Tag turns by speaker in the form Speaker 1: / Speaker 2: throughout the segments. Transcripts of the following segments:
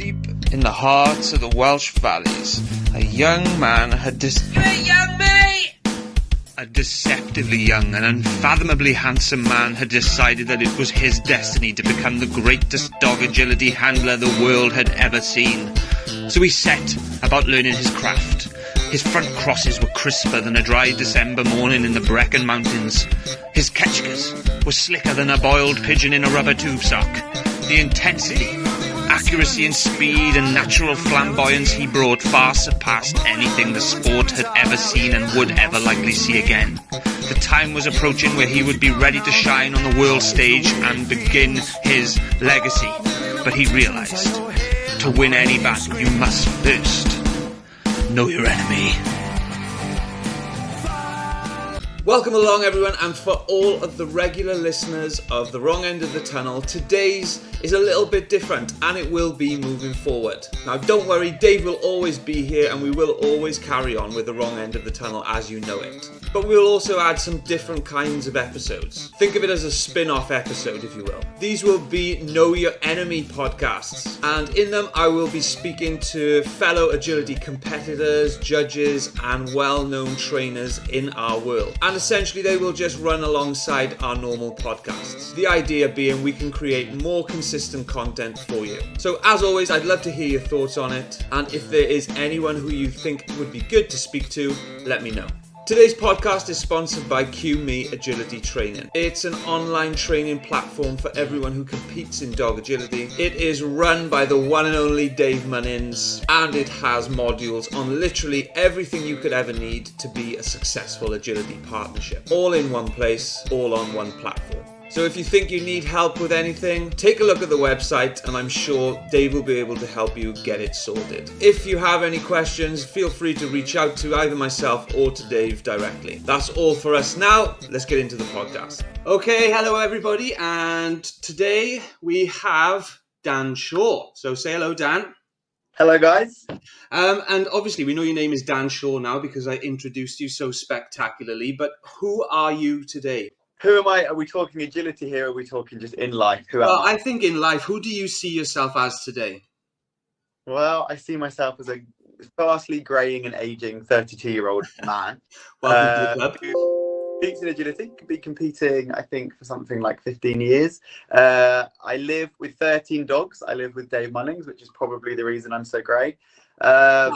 Speaker 1: Deep in the heart of the Welsh valleys, a young man had a deceptively young and unfathomably handsome man had decided that it was his destiny to become the greatest dog agility handler the world had ever seen. So he set about learning his craft. His front crosses were crisper than a dry December morning in the Brecon Mountains. His ketchkas were slicker than a boiled pigeon in a rubber tube sock. The intensity, accuracy and speed and natural flamboyance he brought far surpassed anything the sport had ever seen and would ever likely see again. The time was approaching where he would be ready to shine on the world stage and begin his legacy. But he realised, to win any battle you must first know your enemy.
Speaker 2: Welcome along everyone, and for all of the regular listeners of The Wrong End of the Tunnel, today's is a little bit different and it will be moving forward. Now don't worry, Dave will always be here and we will always carry on with The Wrong End of the Tunnel as you know it. But we'll also add some different kinds of episodes. Think of it as a spin-off episode, if you will. These will be Know Your Enemy podcasts, and in them I will be speaking to fellow agility competitors, judges and well-known trainers in our world. And essentially they will just run alongside our normal podcasts. The idea being we can create more consistent content for you. So as always, I'd love to hear your thoughts on it, and if there is anyone who you think would be good to speak to, let me know. Today's podcast is sponsored by QMe Agility Training. It's an online training platform for everyone who competes in dog agility. It is run by the one and only Dave Munnins, and it has modules on literally everything you could ever need to be a successful agility partnership. All in one place, all on one platform. So if you think you need help with anything, take a look at the website and I'm sure Dave will be able to help you get it sorted. If you have any questions, feel free to reach out to either myself or to Dave directly. That's all for us now. Let's get into the podcast. Okay, hello everybody, and today we have Dan Shaw. So say hello, Dan.
Speaker 3: Hello, guys.
Speaker 2: And obviously we know your name is Dan Shaw now because I introduced you so spectacularly, but who are you today?
Speaker 3: Who am I? Are we talking agility here, or are we talking just in life?
Speaker 2: Well, I think in life, who do you see yourself as today?
Speaker 3: Well, I see myself as a fastly greying and aging 32-year-old man.
Speaker 2: Welcome to the club.
Speaker 3: Who competes in agility, could be competing, I think, for something like 15 years. I live with 13 dogs. I live with Dave Munnings, which is probably the reason I'm so grey. I'm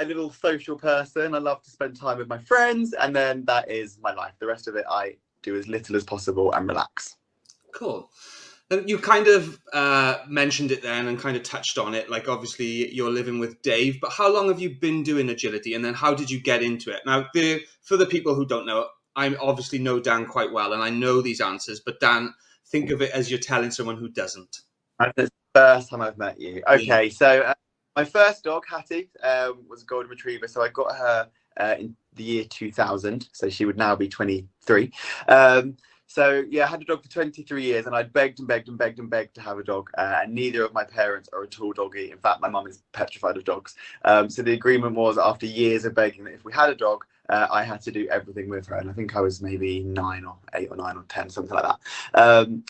Speaker 3: a little social person. I love to spend time with my friends, and then that is my life. The rest of it I do as little as possible and relax.
Speaker 2: Cool. And you kind of mentioned it then and kind of touched on it, like obviously you're living with Dave, but how long have you been doing agility, and then how did you get into it? Now, for the people who don't know, I obviously know Dan quite well and I know these answers, but Dan, think of it as you're telling someone who doesn't.
Speaker 3: That's the first time I've met you. Okay, so my first dog, Hattie, was a golden retriever. So I got her in the year 2000. So she would now be 23. So yeah, I had a dog for 23 years, and I'd begged and begged and begged and begged to have a dog. And neither of my parents are at all doggy. In fact, my mum is petrified of dogs. So the agreement was, after years of begging, that if we had a dog, I had to do everything with her. And I think I was maybe 9 or 8 or 9 or 10, something like that.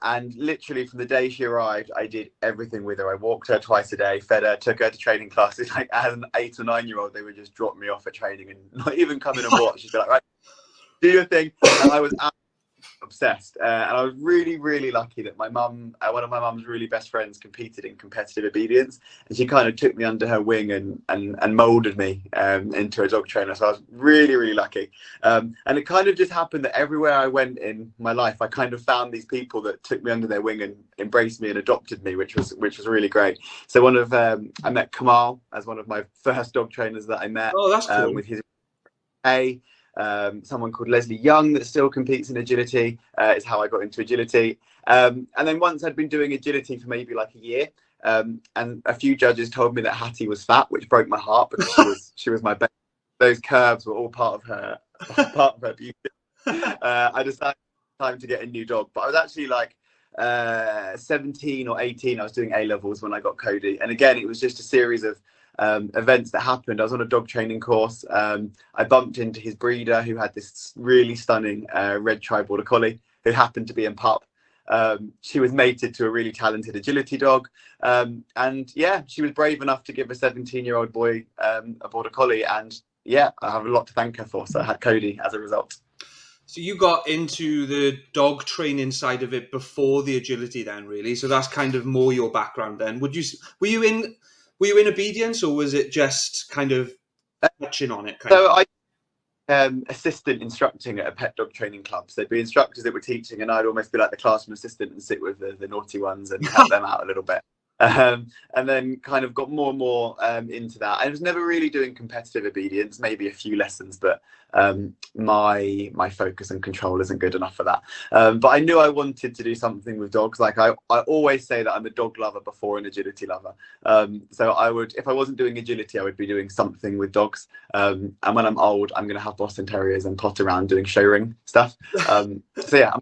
Speaker 3: And literally from the day she arrived, I did everything with her. I walked her twice a day, fed her, took her to training classes. Like as an 8 or 9-year-old, they would just drop me off at training and not even come in and watch. She'd be like, right, do your thing. And I was obsessed. And I was really, really lucky that my mum, one of my mum's really best friends, competed in competitive obedience, and she kind of took me under her wing and molded me into a dog trainer. So I was really, really lucky. And it kind of just happened that everywhere I went in my life, I kind of found these people that took me under their wing and embraced me and adopted me, which was really great. So I met Kamal as one of my first dog trainers that I met.
Speaker 2: Oh, that's cool.
Speaker 3: With his someone called Leslie Young that still competes in agility is how I got into agility. And then once I'd been doing agility for maybe like a year, and a few judges told me that Hattie was fat, which broke my heart because she was my best. Those curves were all part of her beauty. I decided time to get a new dog, but I was actually like 17 or 18. I was doing A-levels when I got Cody, and again it was just a series of events that happened. I was on a dog training course. I bumped into his breeder, who had this really stunning red tri-border collie who happened to be in pup. She was mated to a really talented agility dog. And yeah, she was brave enough to give a 17-year-old boy a border collie. And yeah, I have a lot to thank her for. So I had Cody as a result.
Speaker 2: So you got into the dog training side of it before the agility then, really? So that's kind of more your background then. Were you in obedience, or was it just kind of touching on it?
Speaker 3: I assistant instructing at a pet dog training club. So there'd be instructors that were teaching, and I'd almost be like the classroom assistant and sit with the naughty ones and help them out a little bit. And then kind of got more and more into that. I was never really doing competitive obedience, maybe a few lessons, but my focus and control isn't good enough for that. But I knew I wanted to do something with dogs. Like I always say that I'm a dog lover before an agility lover. So I would, if I wasn't doing agility, I would be doing something with dogs. And when I'm old, I'm going to have Boston Terriers and pot around doing show ring stuff. So yeah, I'm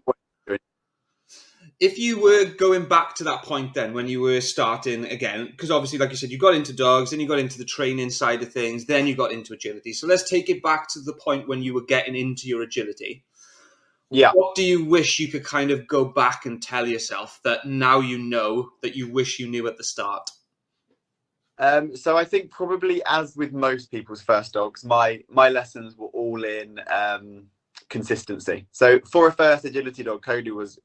Speaker 2: if you were going back to that point then when you were starting again, because obviously, like you said, you got into dogs, then you got into the training side of things, then you got into agility. So let's take it back to the point when you were getting into your agility.
Speaker 3: Yeah.
Speaker 2: What do you wish you could kind of go back and tell yourself that now you know that you wish you knew at the start?
Speaker 3: So I think probably, as with most people's first dogs, my lessons were all in consistency. So for a first agility dog, Cody was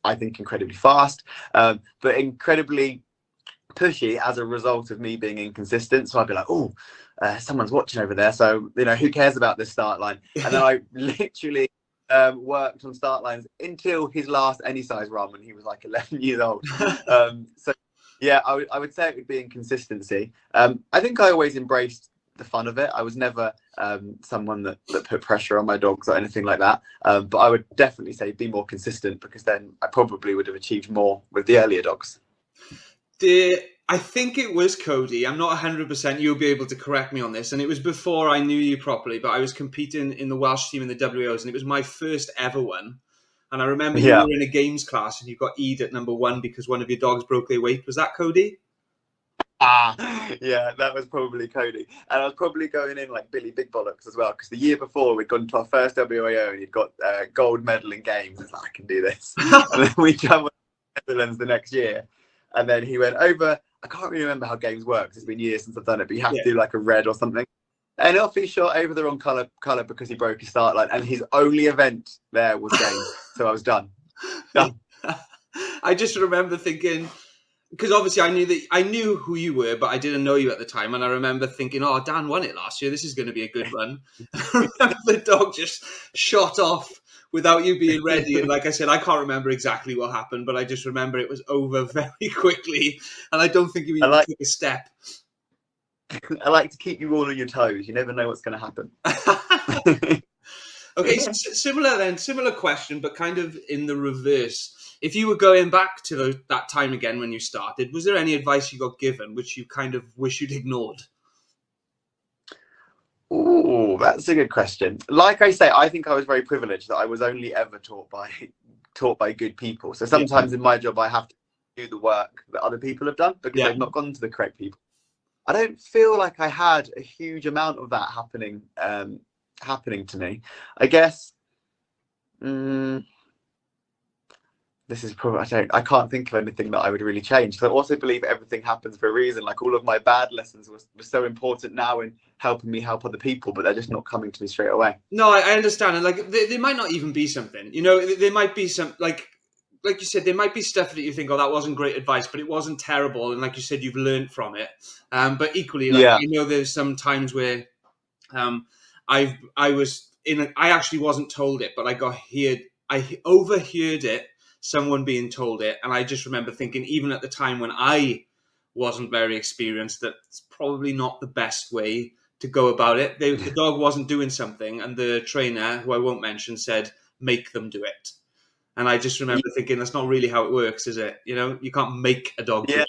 Speaker 3: I think incredibly fast, but incredibly pushy as a result of me being inconsistent. So I'd be like, oh, someone's watching over there, so who cares about this start line? And then I literally worked on start lines until his last any size run when he was like 11 years old. So yeah, I would say it would be inconsistency. I think I always embraced the fun of it. I was never someone that put pressure on my dogs or anything like that. But I would definitely say be more consistent, because then I probably would have achieved more with the earlier dogs.
Speaker 2: I think it was Cody. I'm not 100%. You'll be able to correct me on this. And it was before I knew you properly, but I was competing in the Welsh team in the WOs, and it was my first ever one. And I remember you were in a games class and you got E'd at number 1 because one of your dogs broke their weight. Was that Cody?
Speaker 3: Yeah, that was probably Cody. And I was probably going in like Billy Big Bollocks as well, because the year before we'd gone to our first WAO and he'd got a gold medal in games. I was like, I can do this. And then we travelled to the Netherlands the next year, and then he went over. I can't really remember how games work. It's been years since I've done it, but you have to do like a red or something. And off he shot over the wrong colour because he broke his start line, and his only event there was games. So I was done.
Speaker 2: I just remember thinking, because obviously I knew who you were, but I didn't know you at the time. And I remember thinking, oh, Dan won it last year. This is going to be a good run. The dog just shot off without you being ready. And like I said, I can't remember exactly what happened, but I just remember it was over very quickly. And I don't think you even took a step.
Speaker 3: I like to keep you all on your toes. You never know what's going to happen.
Speaker 2: Okay, so similar question, but kind of in the reverse. If you were going back to that time again when you started, was there any advice you got given which you kind of wish you'd ignored?
Speaker 3: Oh, that's a good question. Like I say, I think I was very privileged that I was only ever taught by good people. So sometimes in my job, I have to do the work that other people have done because they've not gone to the correct people. I don't feel like I had a huge amount of that happening to me. I guess this is probably, I can't think of anything that I would really change. So I also believe everything happens for a reason. Like all of my bad lessons were so important now in helping me help other people, but they're just not coming to me straight away.
Speaker 2: No, I understand. And like, there might not even be something, there might be some, like you said, there might be stuff that you think, oh, that wasn't great advice, but it wasn't terrible. And like you said, you've learned from it. But equally, I know there's some times where I actually wasn't told it, but I overheard it, someone being told it. And I just remember thinking, even at the time when I wasn't very experienced, that's probably not the best way to go about it. The dog wasn't doing something, and the trainer, who I won't mention, said, make them do it. And I just remember thinking, that's not really how it works, is it? You can't make a dog do it.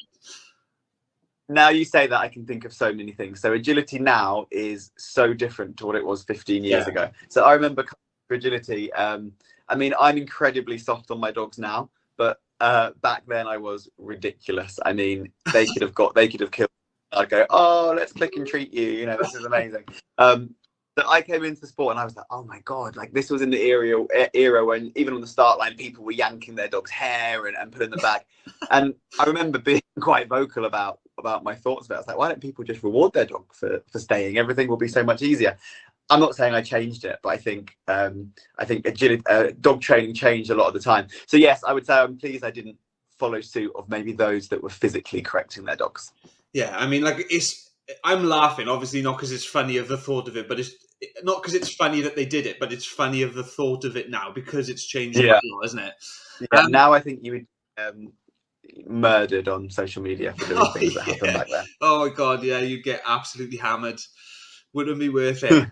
Speaker 3: Now you say that, I can think of so many things. So agility now is so different to what it was 15 years ago. So I remember agility. I mean, I'm incredibly soft on my dogs now, but back then I was ridiculous. I mean, they could have killed. I'd go, oh, let's click and treat you. This is amazing. So So I came into the sport and I was like, oh my God, like this was in the era when even on the start line, people were yanking their dog's hair and putting them back. And I remember being quite vocal about my thoughts about it. I was like, why don't people just reward their dog for staying? Everything will be so much easier. I'm not saying I changed it, but I think agility, dog training changed a lot of the time. So yes, I would say I'm pleased I didn't follow suit of maybe those that were physically correcting their dogs.
Speaker 2: Yeah, I mean, like I'm laughing, obviously not because it's funny of the thought of it, but it's not because it's funny that they did it, but it's funny of the thought of it now because it's changed quite a lot, isn't it?
Speaker 3: Yeah, now I think you would murdered on social media for doing things that happened back then.
Speaker 2: Oh my God, yeah, you'd get absolutely hammered. Wouldn't be worth it.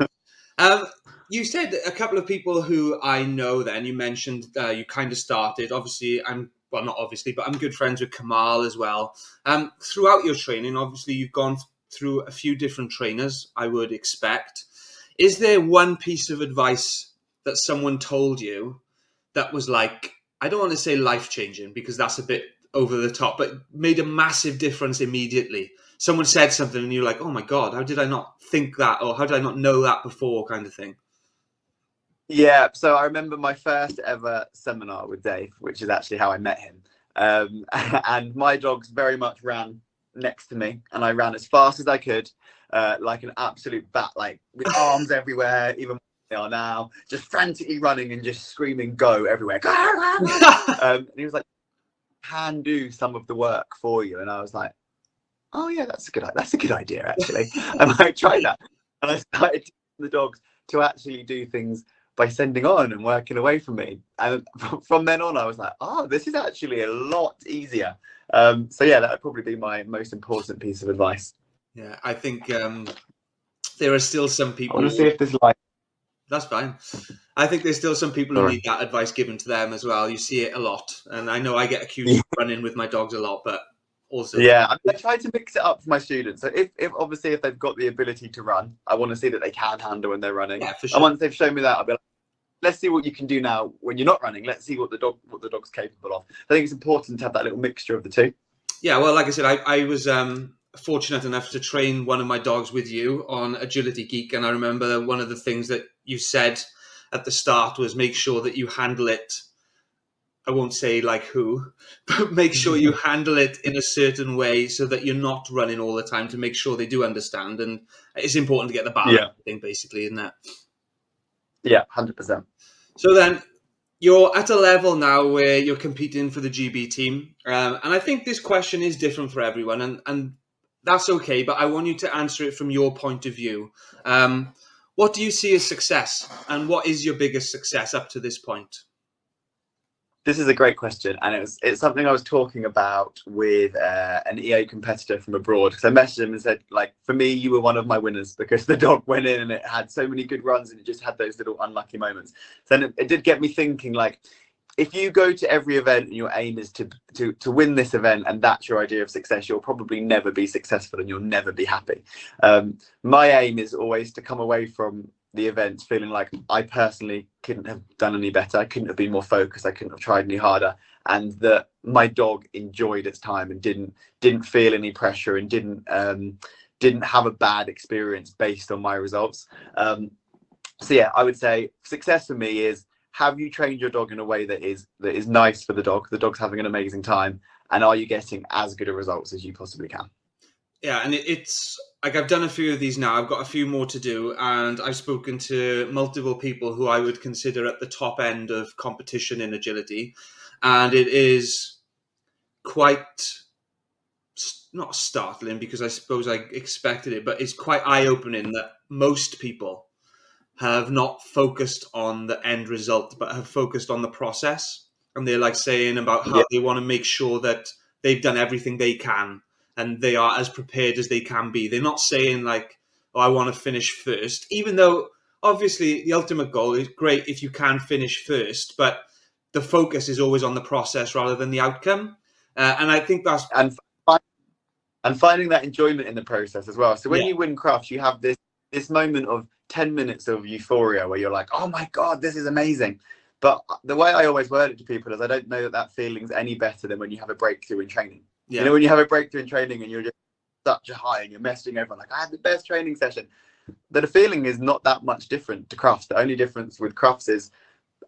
Speaker 2: You said a couple of people who I know then, you mentioned you kind of started, obviously, well, not obviously, but I'm good friends with Kamal as well. Throughout your training, obviously, you've gone through a few different trainers, I would expect. Is there one piece of advice that someone told you that was like, I don't want to say life-changing because that's a bit over the top, but made a massive difference immediately? Someone said something and you're like, oh my God, how did I not think that? Or how did I not know that before, kind of thing?
Speaker 3: Yeah, so I remember my first ever seminar with Dave, which is actually how I met him. And my dogs very much ran next to me, and I ran as fast as I could, like an absolute bat, like with arms everywhere, even where they are now, just frantically running and just screaming "go" everywhere. And he was like, "Can do some of the work for you," and I was like, "Oh yeah, that's a good idea actually." I might try that. And I started teaching the dogs to actually do things by sending on and working away from me. And from then on, I was like, oh, this is actually a lot easier. So yeah, that would probably be my most important piece of advice.
Speaker 2: Yeah, I think there are still some people.
Speaker 3: I want to see if this light.
Speaker 2: That's fine. I think there's still some people who need that advice given to them as well. You see it a lot. And I know I get accused of running with my dogs a lot, but also.
Speaker 3: Yeah, I try to mix it up for my students. So if obviously if they've got the ability to run, I want to see that they can handle when they're running.
Speaker 2: Yeah, for sure.
Speaker 3: And once they've shown me that, I'll be like, let's see what you can do now when you're not running. Let's see what the dog's capable of. I think it's important to have that little mixture of the two.
Speaker 2: Yeah, well, like I said, I was fortunate enough to train one of my dogs with you on Agility Geek, and I remember one of the things that you said at the start was make sure that you handle it. I won't say like who, but make sure you handle it in a certain way so that you're not running all the time, to make sure they do understand. And it's important to get the balance thing, basically, isn't it?
Speaker 3: Yeah, 100%.
Speaker 2: So then you're at a level now where you're competing for the GB team. And I think this question is different for everyone, and that's okay, but I want you to answer it from your point of view. What do you see as success, and what is your biggest success up to this point?
Speaker 3: This is a great question, and it's something I was talking about with an EA competitor from abroad, because I messaged him and said, like, for me, you were one of my winners because the dog went in and it had so many good runs and it just had those little unlucky moments. So it did get me thinking, like, if you go to every event and your aim is to win this event and that's your idea of success, you'll probably never be successful and you'll never be happy. My aim is always to come away from the events feeling like I personally couldn't have done any better, I couldn't have been more focused, I couldn't have tried any harder, and that my dog enjoyed its time and didn't feel any pressure and didn't have a bad experience based on my results. So yeah, I would say success for me is, have you trained your dog in a way that is nice for the dog's having an amazing time, and are you getting as good a results as you possibly can?
Speaker 2: Yeah, and it's like I've done a few of these now. I've got a few more to do, and I've spoken to multiple people who I would consider at the top end of competition in agility, and it is quite not startling because I suppose I expected it, but it's quite eye-opening that most people have not focused on the end result, but have focused on the process, and they're like saying about how they want to make sure that they've done everything they can and they are as prepared as they can be. They're not saying like, oh, I want to finish first, even though obviously the ultimate goal is great if you can finish first, but the focus is always on the process rather than the outcome. And I think that's...
Speaker 3: And finding that enjoyment in the process as well. So when you win crafts, you have this moment of 10 minutes of euphoria where you're like, oh my God, this is amazing. But the way I always word it to people is I don't know that feeling's any better than when you have a breakthrough in training. Yeah. You know, when you have a breakthrough in training and you're just such a high and you're messaging everyone like, I had the best training session. that the feeling is not that much different to Crufts. The only difference with Crufts is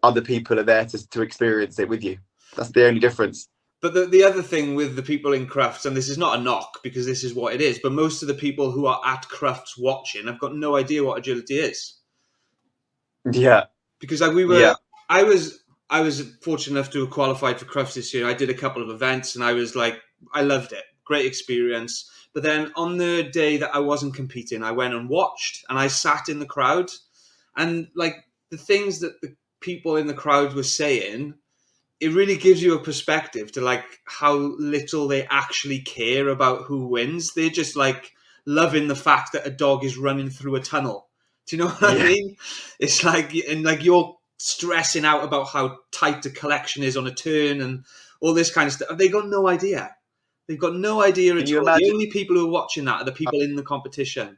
Speaker 3: other people are there to experience it with you. That's the only difference.
Speaker 2: But the other thing with the people in Crufts, and this is not a knock because this is what it is, but most of the people who are at Crufts watching have got no idea what agility is.
Speaker 3: Yeah.
Speaker 2: Because like I was fortunate enough to have qualified for Crufts this year. I did a couple of events and I loved it. Great experience. But then on the day that I wasn't competing, I went and watched and I sat in the crowd, and like the things that the people in the crowd were saying, it really gives you a perspective to like how little they actually care about who wins. They're just like loving the fact that a dog is running through a tunnel. Do you know what I mean? It's like, and like you're stressing out about how tight the collection is on a turn and all this kind of stuff. They got no idea. They've got no idea at all. The only people who are watching that are the people in the competition.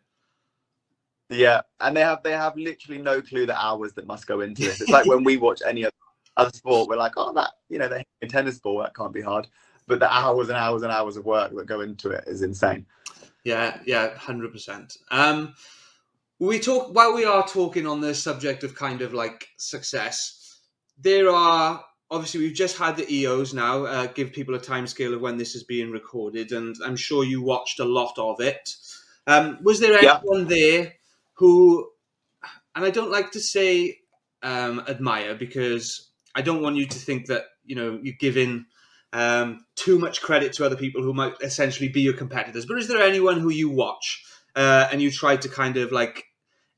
Speaker 3: Yeah, and they have literally no clue the hours that must go into this. It's like when we watch any other sport, we're like, oh, that, you know, the tennis ball, that can't be hard. But the hours and hours and hours of work that go into it is insane.
Speaker 2: Yeah, 100%. While we are talking on the subject of kind of like success, there are obviously we've just had the EOs now. Give people a timescale of when this is being recorded, and I'm sure you watched a lot of it. Was there anyone there who, and I don't like to say admire, because I don't want you to think that, you know, you're giving too much credit to other people who might essentially be your competitors. But is there anyone who you watch and you try to kind of like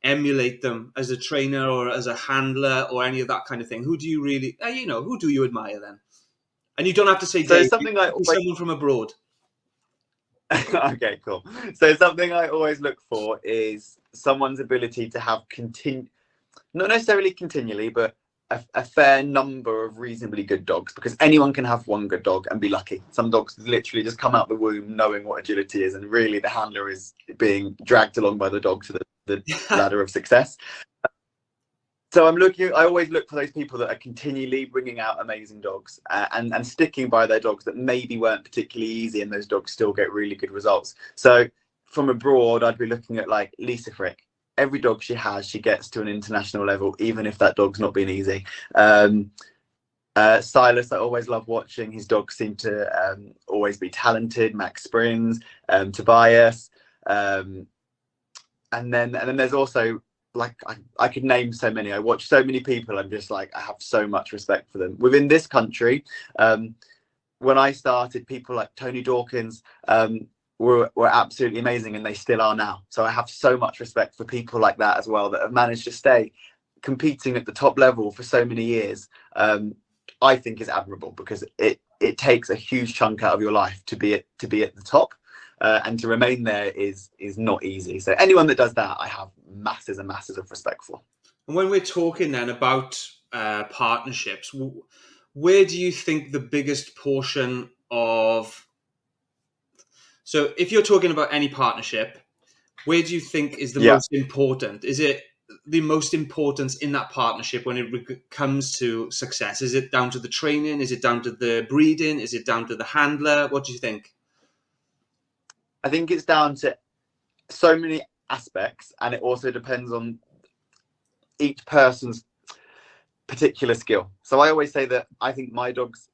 Speaker 2: emulate them as a trainer or as a handler or any of that kind of thing? Who do you really, who do you admire then? And you don't have to say Dave, someone from abroad.
Speaker 3: Okay, cool. So something I always look for is someone's ability to have not necessarily continually, but a fair number of reasonably good dogs, because anyone can have one good dog and be lucky. Some dogs literally just come out the womb knowing what agility is, and really the handler is being dragged along by the dog to the ladder of success. So I always look for those people that are continually bringing out amazing dogs and sticking by their dogs that maybe weren't particularly easy, and those dogs still get really good results. So from abroad, I'd be looking at like Lisa Frick. Every dog she has, she gets to an international level, even if that dog's not been easy. Silas, I always love watching. His dogs seem to always be talented. Max Springs, Tobias. And then there's also, like, I could name so many. I watch so many people. I'm just like, I have so much respect for them. Within this country, when I started, people like Tony Dawkins, were absolutely amazing, and they still are now. So I have so much respect for people like that as well, that have managed to stay competing at the top level for so many years. I think is admirable, because it takes a huge chunk out of your life to be at the top, and to remain there is not easy. So anyone that does that, I have masses and masses of respect for.
Speaker 2: And when we're talking then about partnerships, where do you think the biggest portion of, so if you're talking about any partnership, where do you think is the most important? Is it the most importance in that partnership when it comes to success? Is it down to the training? Is it down to the breeding? Is it down to the handler? What do you think?
Speaker 3: I think it's down to so many aspects, and it also depends on each person's particular skill. So I always say that I think my dogs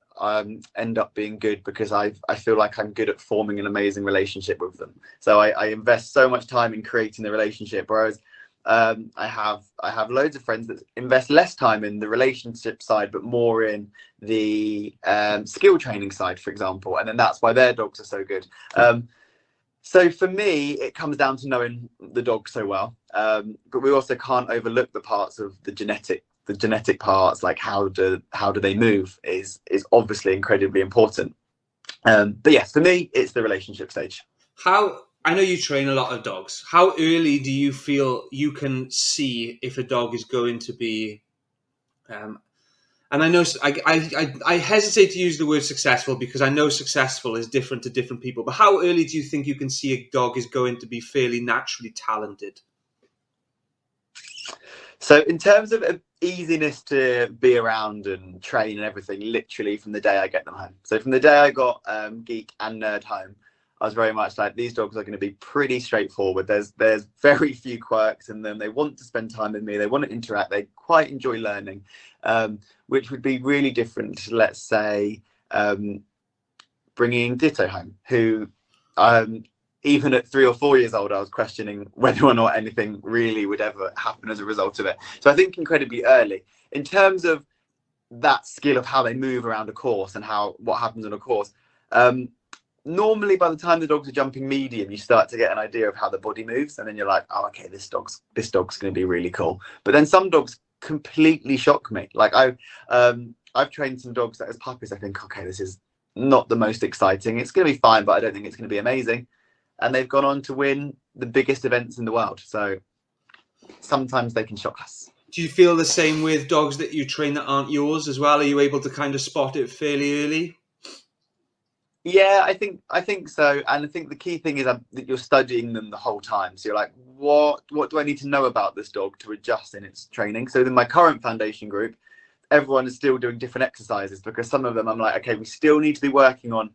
Speaker 3: end up being good because I feel like I'm good at forming an amazing relationship with them. So I invest so much time in creating the relationship, whereas I have loads of friends that invest less time in the relationship side but more in the skill training side, for example, and then that's why their dogs are so good. So for me, it comes down to knowing the dog so well, but we also can't overlook the parts of the genetic parts, like how do they move is obviously incredibly important. But yes, for me, it's the relationship stage.
Speaker 2: I know you train a lot of dogs. How early do you feel you can see if a dog is going to be, and I know I hesitate to use the word successful, because I know successful is different to different people, but how early do you think you can see a dog is going to be fairly naturally talented?
Speaker 3: So in terms of easiness to be around and train and everything, literally from the day I get them home. So from the day I got Geek and Nerd home, I was very much like, these dogs are going to be pretty straightforward. There's very few quirks in them. They want to spend time with me. They want to interact. They quite enjoy learning, which would be really different to, let's say, bringing Ditto home, who even at 3 or 4 years old, I was questioning whether or not anything really would ever happen as a result of it. So I think incredibly early. In terms of that skill of how they move around a course and what happens on a course, normally by the time the dogs are jumping medium, you start to get an idea of how the body moves, and then you're like, oh, okay, this dog's going to be really cool. But then some dogs completely shock me. Like I've trained some dogs that as puppies I think, okay, this is not the most exciting. It's going to be fine, but I don't think it's going to be amazing. And they've gone on to win the biggest events in the world. So sometimes they can shock us.
Speaker 2: Do you feel the same with dogs that you train that aren't yours as well? Are you able to kind of spot it fairly early?
Speaker 3: Yeah, I think so. And I think the key thing is that you're studying them the whole time. So you're like, what do I need to know about this dog to adjust in its training? So in my current foundation group, everyone is still doing different exercises, because some of them I'm like, okay, we still need to be working on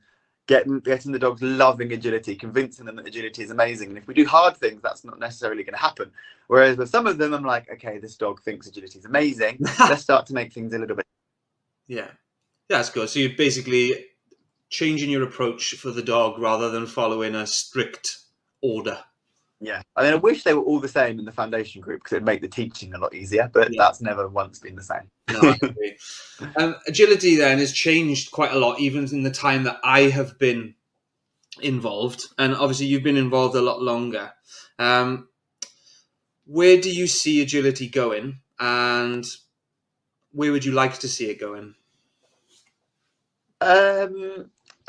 Speaker 3: getting the dogs loving agility, convincing them that agility is amazing. And if we do hard things, that's not necessarily going to happen. Whereas with some of them, I'm like, okay, this dog thinks agility is amazing. Let's start to make things a little bit.
Speaker 2: Yeah, that's good. So you're basically changing your approach for the dog rather than following a strict order.
Speaker 3: Yeah, I mean, I wish they were all the same in the foundation group, because it'd make the teaching a lot easier, but that's never once been the same.
Speaker 2: No, I agree. Agility then has changed quite a lot, even in the time that I have been involved, and obviously you've been involved a lot longer. Where do you see agility going, and where would you like to see it going?
Speaker 3: I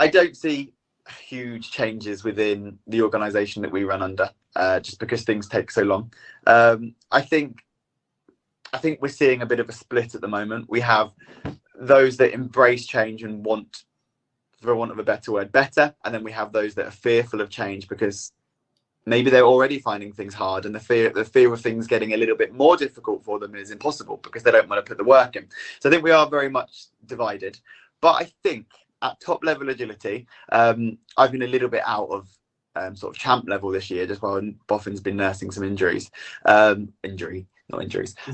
Speaker 3: don't see huge changes within the organisation that we run under, just because things take so long. I think we're seeing a bit of a split at the moment. We have those that embrace change and want, for want of a better word, better, and then we have those that are fearful of change because maybe they're already finding things hard, and the fear of things getting a little bit more difficult for them is impossible because they don't want to put the work in. So I think we are very much divided. But I think at top level agility, I've been a little bit out of sort of champ level this year, just while Boffin's been nursing some injuries. Not injuries.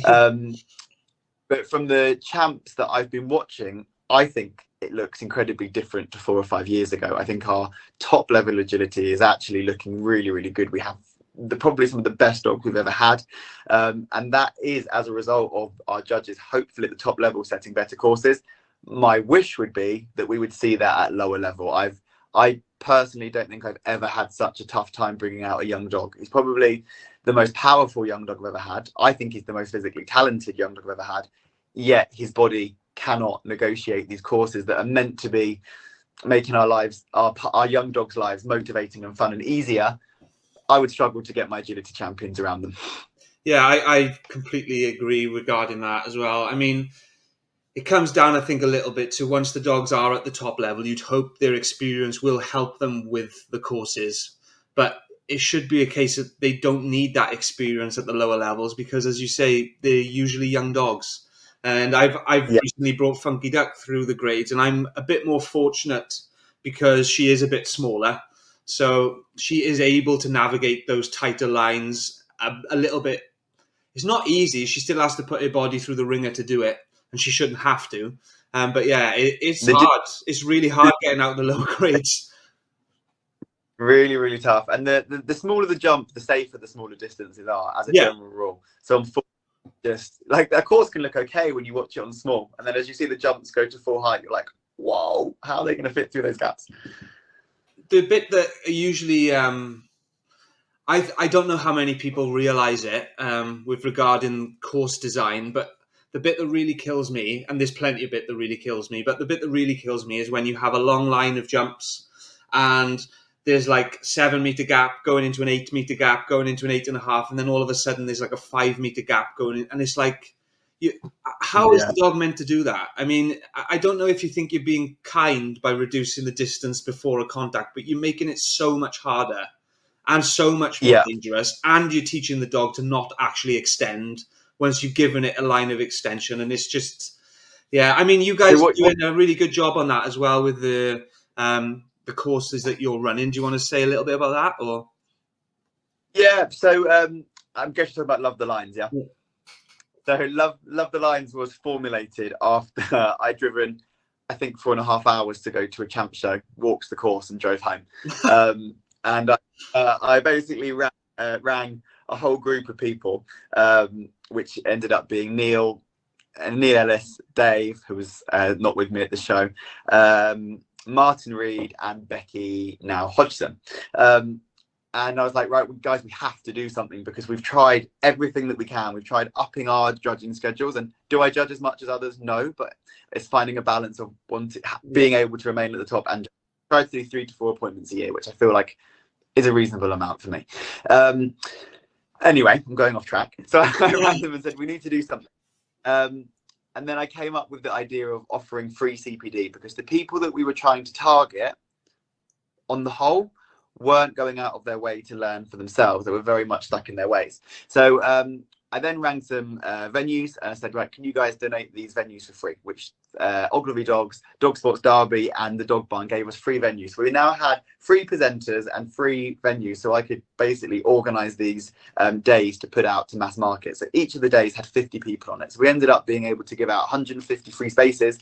Speaker 3: But from the champs that I've been watching, I think it looks incredibly different to 4 or 5 years ago. I think our top level agility is actually looking really, really good. We have probably some of the best dogs we've ever had. And that is as a result of our judges, hopefully at the top level, setting better courses. My wish would be that we would see that at lower level. I personally don't think I've ever had such a tough time bringing out a young dog. He's probably the most powerful young dog I've ever had. I think he's the most physically talented young dog I've ever had. Yet his body cannot negotiate these courses that are meant to be making our lives, our young dogs' lives, motivating and fun and easier. I would struggle to get my agility champions around them.
Speaker 2: Yeah, I completely agree regarding that as well. I mean, it comes down, I think, a little bit to once the dogs are at the top level, you'd hope their experience will help them with the courses. But it should be a case that they don't need that experience at the lower levels because, as you say, they're usually young dogs. And I've recently brought Funky Duck through the grades, and I'm a bit more fortunate because she is a bit smaller. So she is able to navigate those tighter lines a little bit. It's not easy. She still has to put her body through the ringer to do it. And she shouldn't have to. But yeah, it's hard. It's really hard getting out of the lower grades.
Speaker 3: Really, really tough. And the smaller the jump, the safer the smaller distances are, as a general rule. So I'm just like, a course can look okay when you watch it on small. And then as you see the jumps go to full height, you're like, whoa, how are they going to fit through those gaps?
Speaker 2: The bit that usually... I don't know how many people realise it with regarding course design, but the bit that really kills me, and there's plenty of bit that really kills me, but the bit that really kills me is when you have a long line of jumps and there's like 7 meter gap going into an 8 meter gap, going into an 8.5, and then all of a sudden there's like a 5 meter gap going in. And it's like, how is the dog meant to do that? I mean, I don't know if you think you're being kind by reducing the distance before a contact, but you're making it so much harder and so much more dangerous. And you're teaching the dog to not actually extend once you've given it a line of extension. And it's just, I mean, you guys are doing a really good job on that as well with the the courses that you're running. Do you want to say a little bit about that, or?
Speaker 3: Yeah, so I'm going to talk about Love the Lines, yeah?
Speaker 2: Yeah.
Speaker 3: So Love the Lines was formulated after I'd driven, I think, 4.5 hours to go to a champ show, walked the course and drove home. And I basically rang a whole group of people, which ended up being Neil Ellis, Dave, who was not with me at the show, Martin Reed, and Becky now Hodgson. And I was like, right, guys, we have to do something because we've tried everything that we can. We've tried upping our judging schedules. And do I judge as much as others? No, but it's finding a balance of being able to remain at the top and try to do 3 to 4 appointments a year, which I feel like is a reasonable amount for me. Anyway, I'm going off track. So I rang them and said, we need to do something. And then I came up with the idea of offering free CPD because the people that we were trying to target on the whole weren't going out of their way to learn for themselves. They were very much stuck in their ways. So I then rang some venues and I said, right, can you guys donate these venues for free? Which Ogilvy Dogs, Dog Sports Derby and the Dog Barn gave us free venues. So we now had free presenters and free venues. So I could basically organise these days to put out to mass market. So each of the days had 50 people on it. So we ended up being able to give out 150 free spaces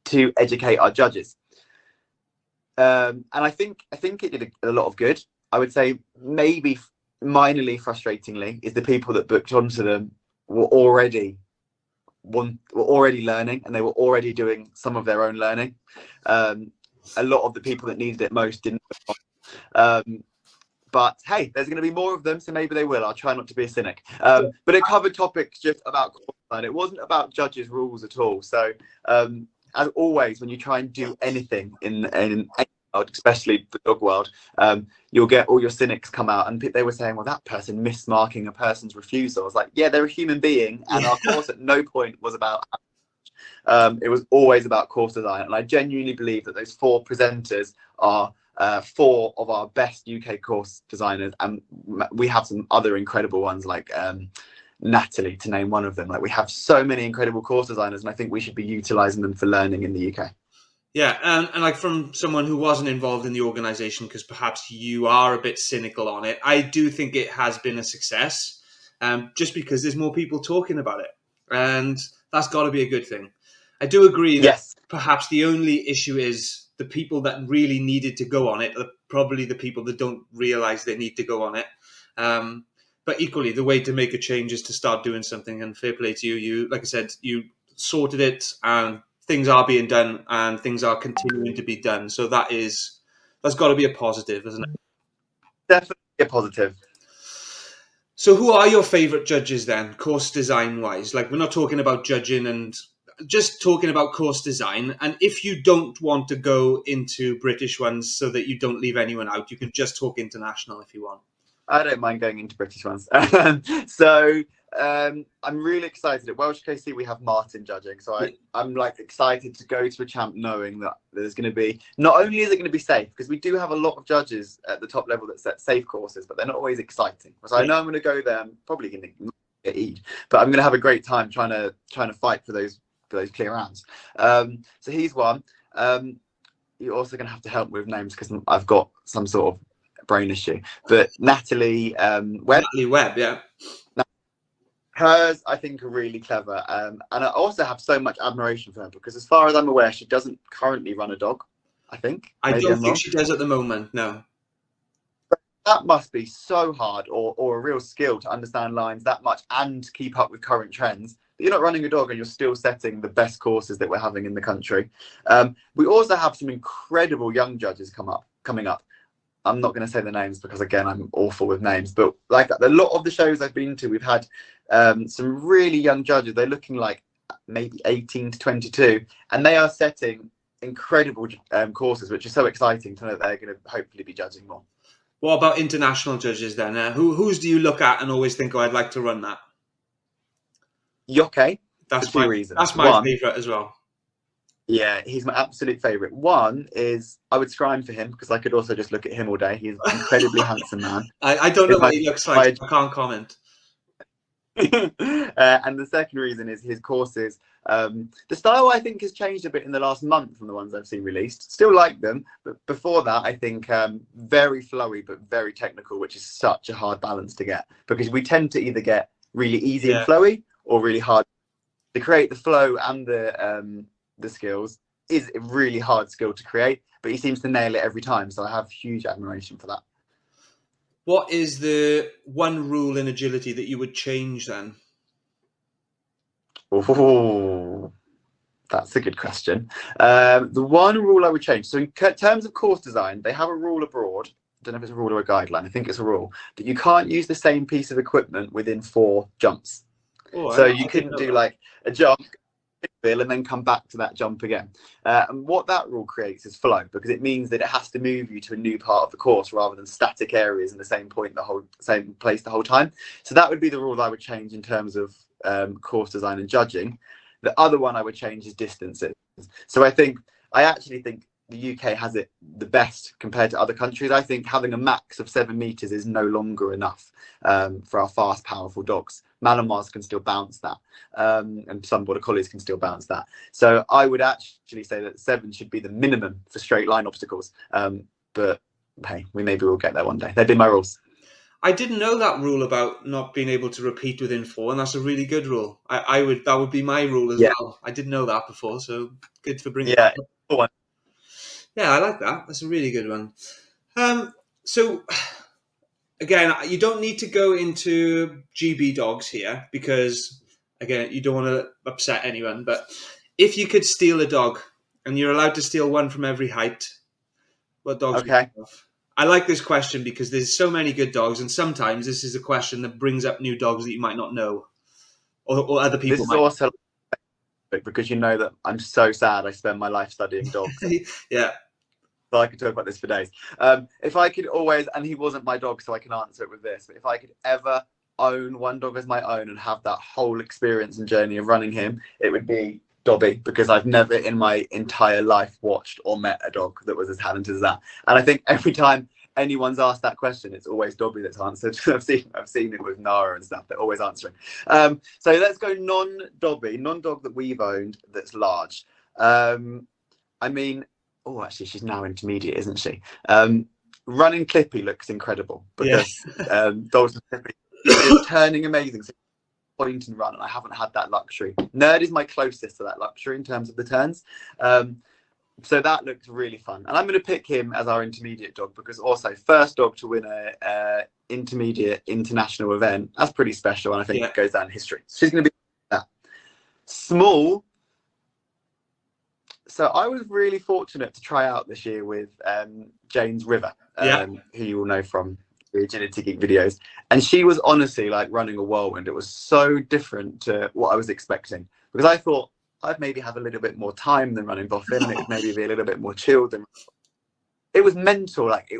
Speaker 3: to educate our judges. And I think it did a lot of good. I would say maybe minorly frustratingly is the people that booked onto them were already learning and they were already doing some of their own learning. A lot of the people that needed it most didn't. But hey, there's going to be more of them, so maybe they will. I'll try not to be a cynic. But it covered topics just about course design. It wasn't about judges' rules at all. So as always, when you try and do anything in any world, especially the dog world, you'll get all your cynics come out and they were saying, well, that person missed marking a person's refusal. I was like, yeah, they're a human being. And our course at no point was about it was always about course design. And I genuinely believe that those 4 presenters are 4 of our best UK course designers. And we have some other incredible ones like Natalie, to name one of them. Like, we have so many incredible course designers, and I think we should be utilising them for learning in the UK.
Speaker 2: Yeah, and like from someone who wasn't involved in the organisation, because perhaps you are a bit cynical on it, I do think it has been a success, just because there's more people talking about it, and that's got to be a good thing. I do agree that perhaps the only issue is the people that really needed to go on it are probably the people that don't realise they need to go on it. But equally, the way to make a change is to start doing something, and fair play to you. You, like I said, you sorted it, and things are being done, and things are continuing to be done. So that's got to be a positive, isn't it?
Speaker 3: Definitely a positive.
Speaker 2: So who are your favourite judges then, course design-wise? Like, we're not talking about judging and just talking about course design. And if you don't want to go into British ones so that you don't leave anyone out, you can just talk international if you want.
Speaker 3: I don't mind going into British ones. So I'm really excited. At Welsh KC, we have Martin judging. So I'm like excited to go to a champ knowing that there's going to be, not only is it going to be safe, because we do have a lot of judges at the top level that set safe courses, but they're not always exciting. So I know I'm going to go there. I'm probably going to get eat, but I'm going to have a great time trying to fight for those clear rounds. So he's one. You're also going to have to help with names because I've got some sort of brain issue, but Natalie Webb.
Speaker 2: Natalie Webb, yeah.
Speaker 3: Hers, I think, are really clever. And I also have so much admiration for her because, as far as I'm aware, she doesn't currently run a dog, I think.
Speaker 2: I don't think she does at the moment, no.
Speaker 3: But that must be so hard, or a real skill to understand lines that much and keep up with current trends. But you're not running a dog and you're still setting the best courses that we're having in the country. We also have some incredible young judges coming up. I'm not going to say the names because, again, I'm awful with names. But like a lot of the shows I've been to, we've had some really young judges. They're looking like maybe 18 to 22. And they are setting incredible courses, which is so exciting to know that they're going to hopefully be judging more.
Speaker 2: What about international judges then? Whose do you look at and always think, oh, I'd like to run that?
Speaker 3: Yoke.
Speaker 2: That's
Speaker 3: for 2 reasons.
Speaker 2: That's my favourite as well.
Speaker 3: Yeah, he's my absolute favourite. One is I would scream for him because I could also just look at him all day. He's an incredibly handsome man.
Speaker 2: I don't know what he looks like. I can't comment.
Speaker 3: And the second reason is his courses The style I think has changed a bit in the last month from the ones I've seen released. Still like them, but before that I think very flowy but very technical, which is such a hard balance to get because we tend to either get really easy and flowy or really hard. To create the flow and the skills is a really hard skill to create, but he seems to nail it every time. So I have huge admiration for that.
Speaker 2: What is the one rule in agility that you would change then?
Speaker 3: Oh, that's a good question. The one rule I would change. So in terms of course design, they have a rule abroad. I don't know if it's a rule or a guideline. I think it's a rule that you can't use the same piece of equipment within 4 jumps. So you couldn't do like a jump, and then come back to that jump again. And what that rule creates is flow, because it means that it has to move you to a new part of the course rather than static areas in the same point, same place the whole time. So that would be the rule I would change in terms of course design and judging. The other one I would change is distances. So I actually think the UK has it the best compared to other countries. I think having a max of 7 meters is no longer enough for our fast, powerful dogs. Malamars can still bounce that, and some border collies can still bounce that. So I would actually say that 7 should be the minimum for straight line obstacles. But hey, maybe we'll get there one day. They'd be my rules.
Speaker 2: I didn't know that rule about not being able to repeat within 4, and that's a really good rule. That would be my rule as well. I didn't know that before, so good for bringing that up. Yeah, I like that. That's a really good one. So, again, you don't need to go into GB dogs here because, again, you don't want to upset anyone. But if you could steal a dog and you're allowed to steal one from every height, what dogs would you have? I like this question because there's so many good dogs, and sometimes this is a question that brings up new dogs that you might not know, or other people.
Speaker 3: This is also because you know that I'm so sad I spend my life studying dogs.
Speaker 2: Yeah.
Speaker 3: So I could talk about this for days. If I could always, and he wasn't my dog, so I can answer it with this, but if I could ever own one dog as my own and have that whole experience and journey of running him, it would be Dobby, because I've never in my entire life watched or met a dog that was as talented as that. And I think every time anyone's asked that question, it's always Dobby that's answered. I've seen it with Nara and stuff. They're always answering. So let's go non-Dobby, non-dog that we've owned that's large. I mean, oh, actually, she's now intermediate, isn't she? Running Clippy looks incredible because dogs and Clippy is turning amazing. So point and run, and I haven't had that luxury. Nerd is my closest to that luxury in terms of the turns. So that looks really fun, and I'm going to pick him as our intermediate dog because also first dog to win a intermediate international event. That's pretty special, and I think it goes down in history. She's going to be that. Small. So I was really fortunate to try out this year with Jane's River, who you will know from the Agility Geek videos. And she was honestly like running a whirlwind. It was so different to what I was expecting, because I thought I'd maybe have a little bit more time than running Boffin, and it would maybe be a little bit more chilled. It was mental. Like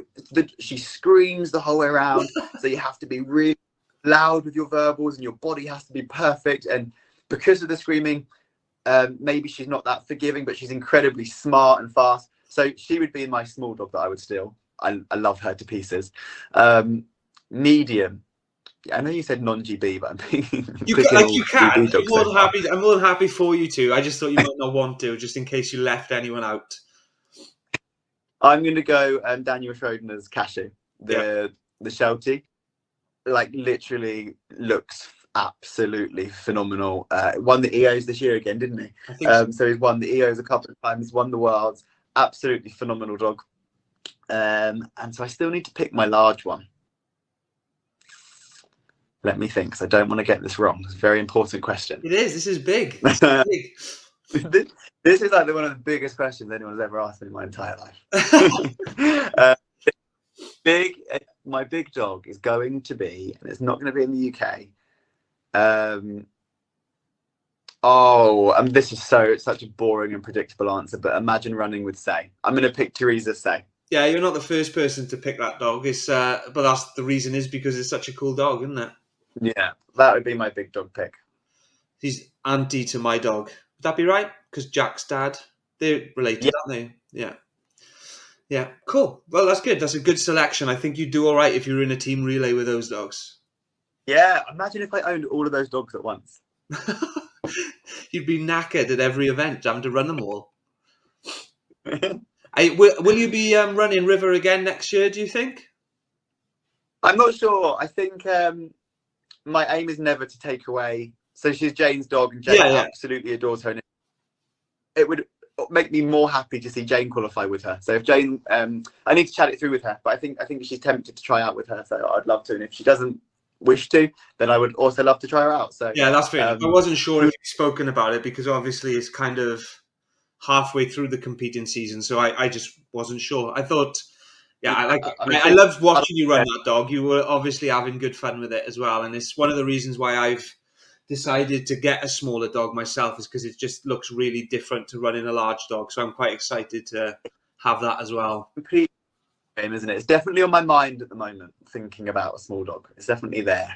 Speaker 3: she screams the whole way around. So you have to be really loud with your verbals and your body has to be perfect. And because of the screaming, maybe she's not that forgiving, but she's incredibly smart and fast. So she would be my small dog that I would steal. I love her to pieces. Medium. I know you said non-GB, but I'm thinking
Speaker 2: you can. I'm more than happy for you to. I just thought you might not want to, just in case you left anyone out.
Speaker 3: I'm going to go Daniel Schroeder's Cashew, the Sheltie. Like literally looks absolutely phenomenal. Won the EOs this year again, didn't he? I think so. He's won the EOs a couple of times, won the Worlds. Absolutely phenomenal dog. And so I still need to pick my large one. Let me think, because I don't want to get this wrong. It's a very important question.
Speaker 2: It is. This is big. This is big.
Speaker 3: This is like one of the biggest questions anyone's ever asked me in my entire life. My big dog is going to be, and it's not going to be in the UK. This is such a boring and predictable answer, but imagine running with Say. I'm going to pick Teresa Say.
Speaker 2: Yeah, you're not the first person to pick that dog. It's but that's the reason is because it's such a cool dog, isn't it?
Speaker 3: Yeah, that would be my big dog pick.
Speaker 2: He's auntie to my dog. Would that be right? Because Jack's dad, they're related, aren't they? Yeah. Yeah, cool. Well, that's good. That's a good selection. I think you'd do all right if you were in a team relay with those dogs.
Speaker 3: Yeah, imagine if I owned all of those dogs at once.
Speaker 2: You'd be knackered at every event, having to run them all. Will you be running River again next year, do you think?
Speaker 3: I'm not sure. I think my aim is never to take away. So she's Jane's dog, and Jane absolutely adores her. And it would make me more happy to see Jane qualify with her. So if Jane, I need to chat it through with her, but I think she's tempted to try out with her. So I'd love to. And if she doesn't wish to, then I would also love to try her out. So
Speaker 2: yeah, that's fair. I wasn't sure if you'd spoken about it because obviously it's kind of halfway through the competing season, so I just wasn't sure. I thought, I loved watching you run that dog. You were obviously having good fun with it as well, and it's one of the reasons why I've decided to get a smaller dog myself, is because it just looks really different to running a large dog. So I'm quite excited to have that as well.
Speaker 3: Complete game, isn't it? It's definitely on my mind at the moment, thinking about a small dog. It's definitely there.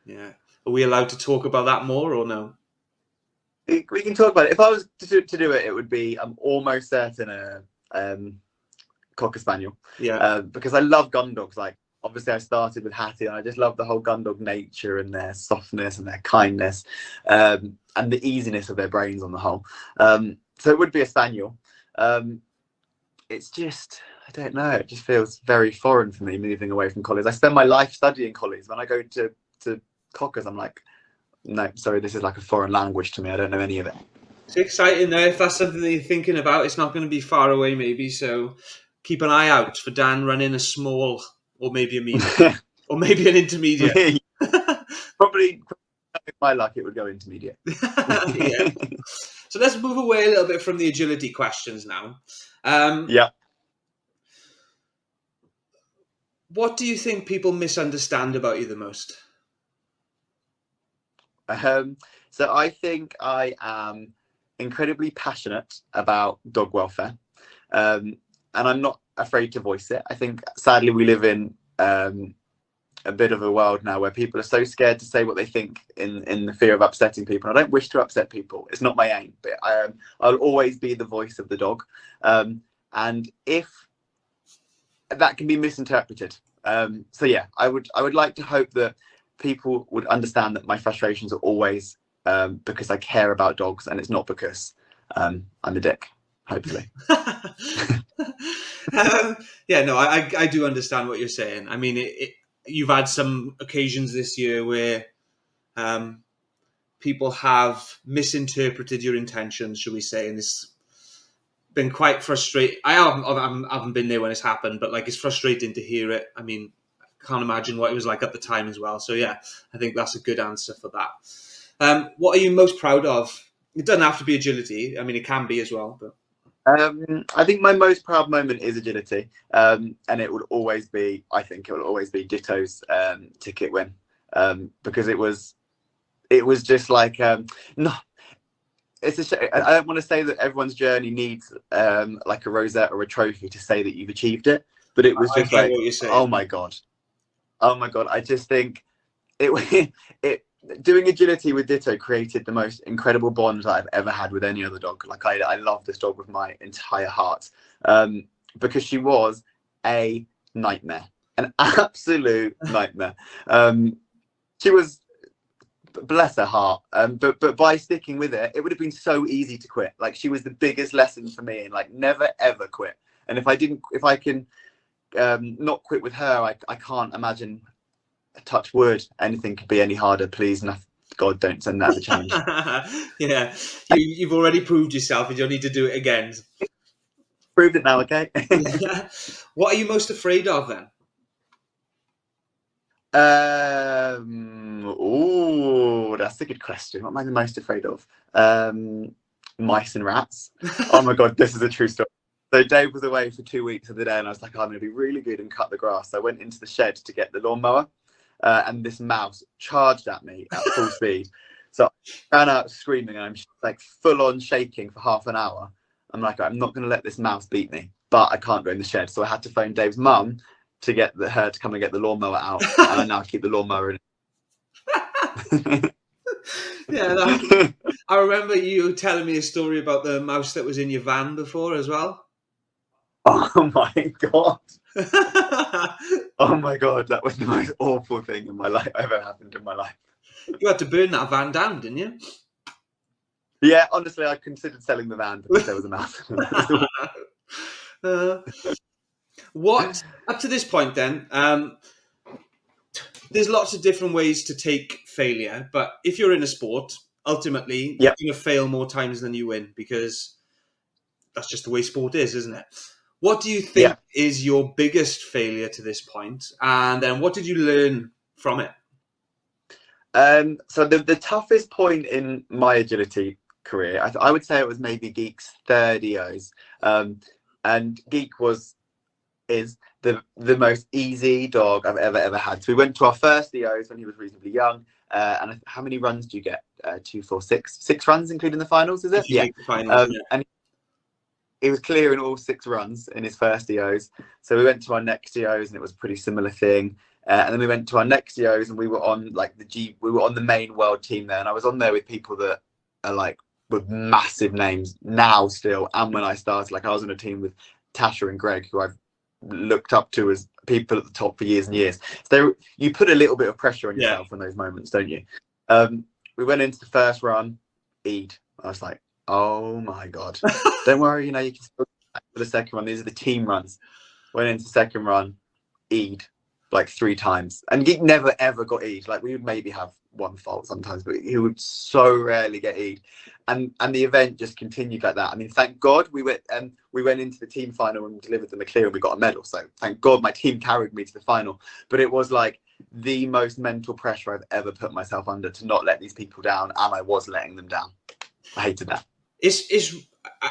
Speaker 2: Yeah. Are we allowed to talk about that more or no?
Speaker 3: We can talk about it. If I was to do it, it would be, I'm almost certain, a Cocker Spaniel.
Speaker 2: Yeah.
Speaker 3: Because I love gun dogs. Like, obviously I started with Hattie, and I just love the whole gun dog nature and their softness and their kindness, and the easiness of their brains on the whole. So it would be a Spaniel. It's just, I don't know, it just feels very foreign for me moving away from collies. I spend my life studying collies. When I go to Cockers, I'm like, no, sorry, this is like a foreign language to me. I don't know any of it.
Speaker 2: It's exciting though. If that's something that you're thinking about, it's not going to be far away maybe. So keep an eye out for Dan running a small, or maybe a medium, or maybe an intermediate.
Speaker 3: Probably, with my luck, it would go intermediate.
Speaker 2: Yeah. So let's move away a little bit from the agility questions now.
Speaker 3: Yeah.
Speaker 2: What do you think people misunderstand about you the most?
Speaker 3: So I think I am incredibly passionate about dog welfare, and I'm not afraid to voice it. I think sadly we live in a bit of a world now where people are so scared to say what they think in the fear of upsetting people. I don't wish to upset people. It's not my aim, but I'll always be the voice of the dog. And if that can be misinterpreted. So yeah, I would like to hope that people would understand that my frustrations are always because I care about dogs, and it's not because I'm a dick, hopefully.
Speaker 2: Yeah, no, I do understand what you're saying. I mean, you've had some occasions this year where people have misinterpreted your intentions, shall we say, and it's been quite frustrating. I haven't been there when it's happened, but like, it's frustrating to hear it. I mean, I can't imagine what it was like at the time as well. So yeah, I think that's a good answer for that. What are you most proud of? It doesn't have to be agility. I mean, it can be as well. But
Speaker 3: I think my most proud moment is agility, and it will always be. I think it will always be Ditto's ticket win, because it was just like no. It's a shame. I don't want to say that everyone's journey needs like a rosette or a trophy to say that you've achieved it, but it was just like, oh my god, I just think it doing agility with Ditto created the most incredible bond that I've ever had with any other dog. Like, I love this dog with my entire heart, because she was a nightmare, an absolute nightmare. She was, bless her heart, but by sticking with it, it would have been so easy to quit. Like, she was the biggest lesson for me, and like, never ever quit. And if I can not quit with her, I can't imagine, touch wood, anything could be any harder. Please, God, don't send that as a challenge.
Speaker 2: Yeah, you've already proved yourself. You don't need to do it again.
Speaker 3: Proved it now, okay?
Speaker 2: What are you most afraid of then?
Speaker 3: Oh, that's a good question. What am I the most afraid of? Mice and rats. Oh my god, this is a true story. So Dave was away for 2 weeks of the day, and I was like, I'm going to be really good and cut the grass. So I went into the shed to get the lawnmower, and this mouse charged at me at full speed. So I ran out screaming, and I'm like full on shaking for half an hour. I'm like, I'm not going to let this mouse beat me, but I can't go in the shed. So I had to phone Dave's mum to get her to come and get the lawnmower out, and I now keep the lawnmower in.
Speaker 2: Yeah, I remember you telling me a story about the mouse that was in your van before as well.
Speaker 3: Oh my god. Oh my god, that was the most awful thing in my life ever happened in my life.
Speaker 2: You had to burn that van down, didn't you?
Speaker 3: Yeah, honestly, I considered selling the van because there was a marathon.
Speaker 2: Uh, what up to this point then? There's lots of different ways to take failure, but if you're in a sport, ultimately
Speaker 3: Yep.
Speaker 2: you're going to fail more times than you win because that's just the way sport is, isn't it? What do you think is your biggest failure to this point, and then what did you learn from it?
Speaker 3: So the toughest point in my agility career, I would say it was maybe Geek's third EOs, and Geek is the most easy dog I've ever had. So we went to our first EOs when he was reasonably young, and how many runs do you get? 2, 4, 6 runs, including the finals, is it?
Speaker 2: If you make the finals, yeah.
Speaker 3: And he was clear in all 6 runs in his first EOs. So we went to our next EOs, and it was a pretty similar thing. And then we went to our next EOs, and we were on we were on the main world team there, and I was on there with people that are like with massive names now still, and when I started, like I was on a team with Tasha and Greg, who I've looked up to as people at the top for years and years. So you put a little bit of pressure on yourself in those moments, don't you? We went into the first run, Eid. I was like, oh my god, don't worry, you can still go back for the second run. These are the team runs. Went into the second run, Eid. Like 3 times, and Geek never ever got Eid. Like we would maybe have one fault sometimes, but he would so rarely get Eid, and the event just continued like that. I mean, thank God we went into the team final and delivered them a clear, and we got a medal. So thank God my team carried me to the final. But it was like the most mental pressure I've ever put myself under to not let these people down, and I was letting them down. I hated that.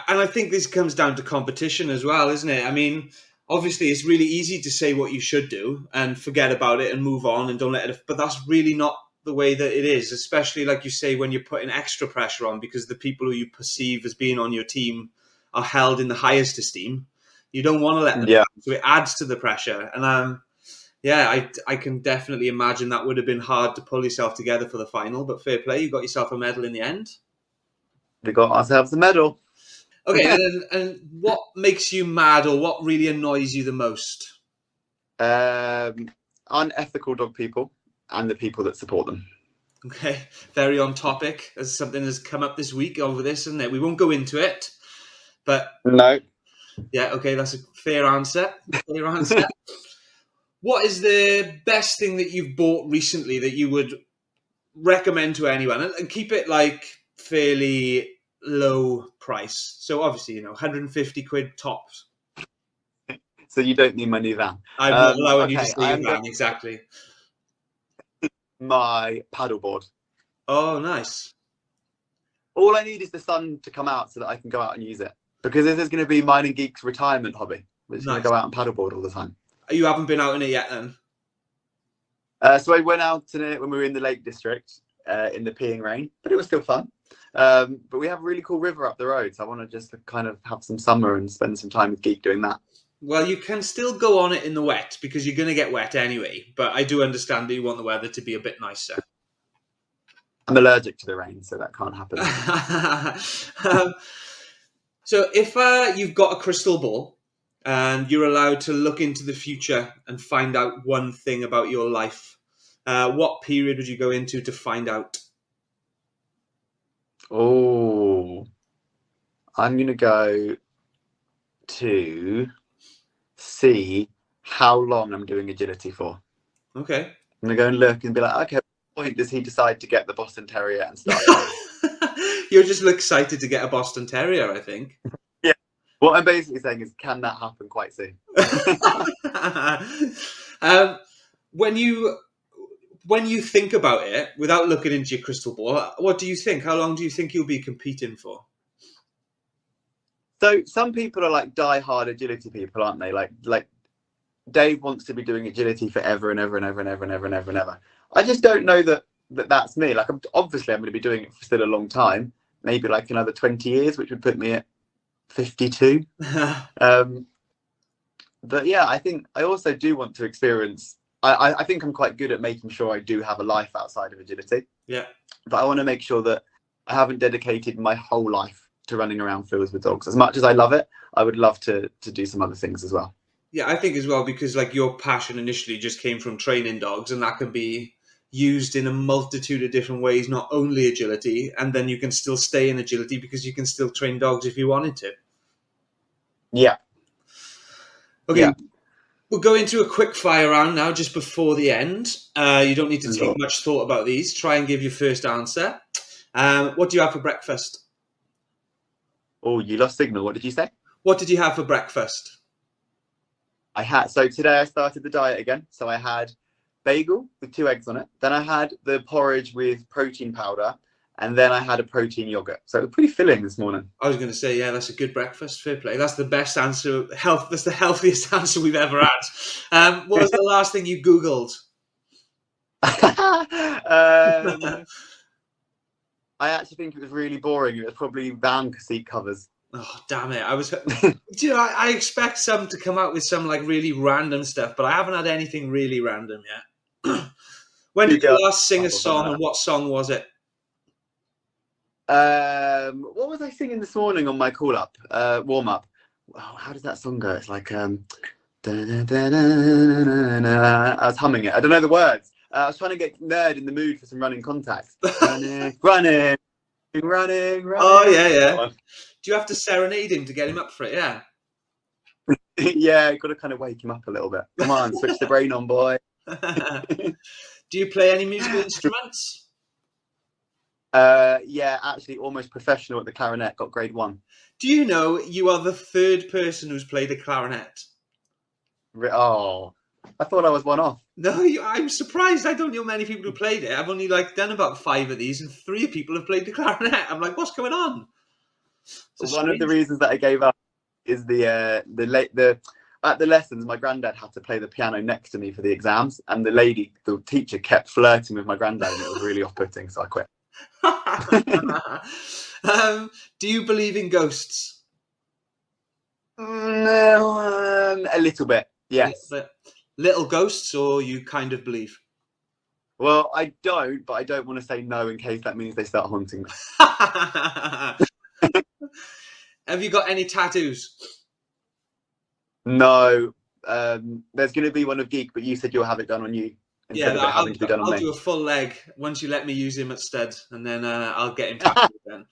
Speaker 2: And I think this comes down to competition as well, isn't it? I mean, obviously, it's really easy to say what you should do and forget about it and move on and don't let it. But that's really not the way that it is, especially like you say, when you're putting extra pressure on because the people who you perceive as being on your team are held in the highest esteem. You don't want to let them down, so it adds to the pressure. And I can definitely imagine that would have been hard to pull yourself together for the final. But fair play, you got yourself a medal in the end.
Speaker 3: We got ourselves a medal.
Speaker 2: Okay, and what makes you mad, or what really annoys you the most?
Speaker 3: Unethical dog people and the people that support them.
Speaker 2: Okay, very on topic. As something has come up this week over this, isn't it? We won't go into it, but
Speaker 3: no.
Speaker 2: Yeah, okay, that's a fair answer. Fair answer. What is the best thing that you've bought recently that you would recommend to anyone, and keep it like fairly low price? So obviously, 150 quid tops.
Speaker 3: So you don't need my new van.
Speaker 2: I'm not allowing you to say your van, exactly.
Speaker 3: My paddleboard.
Speaker 2: Oh, nice.
Speaker 3: All I need is the sun to come out so that I can go out and use it. Because this is going to be mine and Geek's retirement hobby. We're just going to go out and paddleboard all the time.
Speaker 2: You haven't been out in it yet then?
Speaker 3: So I went out in it when we were in the Lake District in the peeing rain, but it was still fun. But we have a really cool river up the road, so I want to just kind of have some summer and spend some time with Geek doing that.
Speaker 2: Well, you can still go on it in the wet because you're going to get wet anyway. But I do understand that you want the weather to be a bit nicer.
Speaker 3: I'm allergic to the rain, so that can't happen.
Speaker 2: So if you've got a crystal ball and you're allowed to look into the future and find out one thing about your life, what period would you go into to find out?
Speaker 3: Oh, I'm going to go to see how long I'm doing agility for.
Speaker 2: Okay.
Speaker 3: I'm going to go and look and be like, okay, what point does he decide to get the Boston Terrier and start?
Speaker 2: You're just excited to get a Boston Terrier, I think.
Speaker 3: Yeah. What I'm basically saying is, can that happen quite soon?
Speaker 2: When you think about it, without looking into your crystal ball, what do you think? How long do you think you'll be competing for?
Speaker 3: So some people are like die-hard agility people, aren't they? Like Dave wants to be doing agility forever and ever and ever and ever and ever and ever and ever. I just don't know that's me. Like, I'm going to be doing it for still a long time, maybe like another 20 years, which would put me at 52. But yeah, I think I also do want to experience. I think I'm quite good at making sure I do have a life outside of agility.
Speaker 2: Yeah.
Speaker 3: But I want to make sure that I haven't dedicated my whole life to running around fields with dogs. As much as I love it, I would love to do some other things as well.
Speaker 2: Yeah, I think as well, because like your passion initially just came from training dogs, and that can be used in a multitude of different ways, not only agility, and then you can still stay in agility because you can still train dogs if you wanted to.
Speaker 3: Yeah.
Speaker 2: Okay,
Speaker 3: Yeah.
Speaker 2: we'll go into a quick fire round now, just before the end. You don't need to take
Speaker 3: Lord.
Speaker 2: much thought about these. Try and give your first answer. What do you have for breakfast?
Speaker 3: Oh, you lost signal. What did you say?
Speaker 2: What did you have for breakfast?
Speaker 3: So today I started the diet again. So I had bagel with 2 eggs on it. Then I had the porridge with protein powder. And then I had a protein yogurt. So it was pretty filling this morning.
Speaker 2: I was going to say, yeah, that's a good breakfast. Fair play. That's the best answer. That's the healthiest answer we've ever had. What was the last thing you Googled?
Speaker 3: I actually think it was really boring. It was probably van seat covers.
Speaker 2: Oh, damn it. I expect some to come out with some like really random stuff, but I haven't had anything really random yet. When did you last sing a song, and what song was it?
Speaker 3: What was I singing this morning on my call up, warm up? Oh, how does that song go? It's like, I was humming it. I don't know the words. I was trying to get Nerd in the mood for some running contact. running.
Speaker 2: Oh, yeah. Do you have to serenade him to get him up for it? Yeah.
Speaker 3: Yeah, got to kind of wake him up a little bit. Come on, switch the brain on, boy.
Speaker 2: Do you play any musical instruments?
Speaker 3: Yeah, actually almost professional at the clarinet, got grade 1.
Speaker 2: Do you know you are the third person who's played a clarinet?
Speaker 3: Oh, I thought I was one off.
Speaker 2: No, I'm surprised. I don't know many people who played it. I've only done about 5 of these, and 3 people have played the clarinet. I'm like, what's going on?
Speaker 3: One of the reasons that I gave up is at the lessons, my granddad had to play the piano next to me for the exams, and the teacher kept flirting with my granddad, and it was really off-putting, so I quit.
Speaker 2: Do you believe in ghosts?
Speaker 3: No, a little bit, yes.
Speaker 2: Little ghosts, or you kind of believe?
Speaker 3: Well, I don't, but I don't want to say no in case that means they start haunting me.
Speaker 2: Have you got any tattoos?
Speaker 3: No. There's going to be one of Geek, but you said you'll have it done on you.
Speaker 2: Yeah, I'll do a full leg once you let me use him at stud, and then I'll get him tattooed then.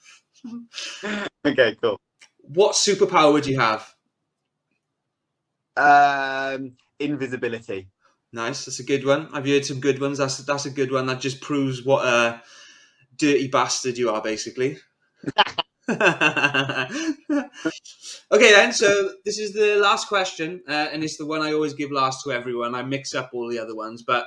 Speaker 3: Okay, cool.
Speaker 2: What superpower would you have?
Speaker 3: Invisibility.
Speaker 2: Nice, that's a good one. I've heard some good ones. That's a good one. That just proves what a dirty bastard you are, basically. Okay then, so this is the last question, and it's the one I always give last to everyone. I mix up all the other ones, but